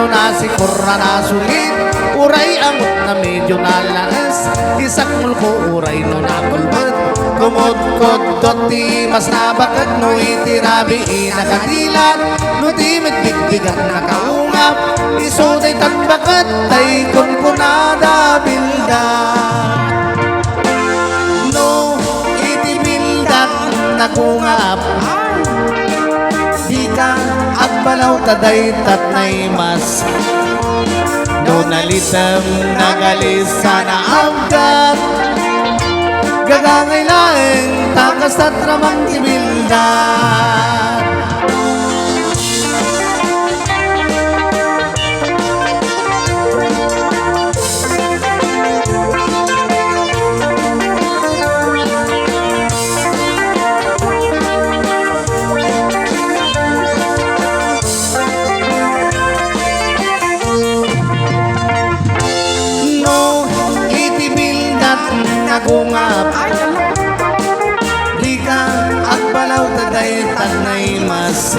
no nasikor na nasulit. Uray angot na medyo nalaas, isakmul ko uray no nakulbad. Kumot-kot ti mas nabakat no itirabi inakadilat. No ti mitbigbigat nakaungap, isuday tatbakat tay kunkunada bildat. No iti bildat nakungap, di ka at balaw taday tatnay mas. No nalitam nagalis sana abgat, gagangay laeng takas at ramang ibildat. Nagungap, di ka at balaw taday tanay mas.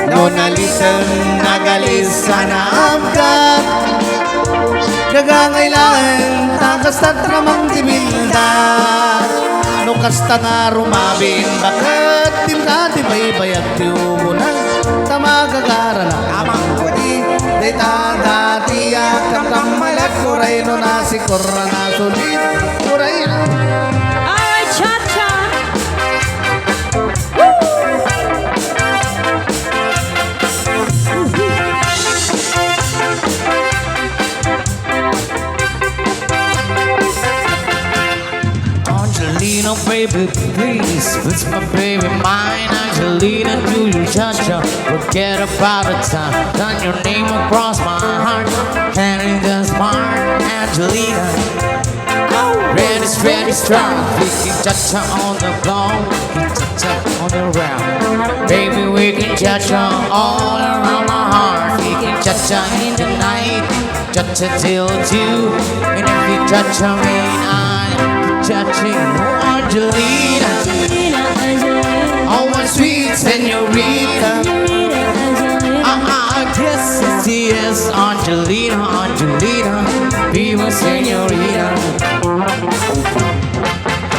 No nalitan nagalis sana abgat, gagangailan takas at ramang dibildat. No kasta nga rumabing bakat, tim ka di baybayag tiumunan, tamagagara na amang kudi. Dayta dati akam kamalat kuray no nasikor na nasulit. Kuray Alright, cha-cha. Angelina, baby, please, put my baby mine. Angelina, do you cha-cha? Forget about the time. Done your name across my heart, and in the smart Angelina. Ready, ready, strong. We can cha-cha on the floor, we can cha-cha on the ground. Baby, we can cha-cha all around my heart. We can cha-cha in the night, cha-cha till 2. And if you cha-cha me, I'm cha-ching. Oh, Angelina, oh my sweet señorita. I guess it's yes, Angelina, Angelina, viva señorita.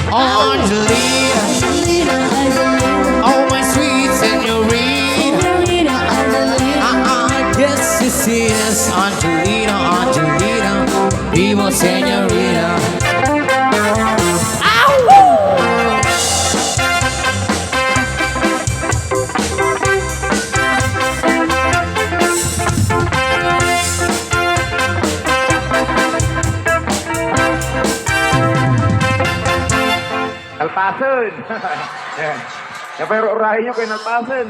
Oh, Angelina, oh my sweet señorita. I guess it's yes, Angelina, Angelina, viva señorita. Nalpasan. Yan. Yan pero urahin nyo kayo nalpasan.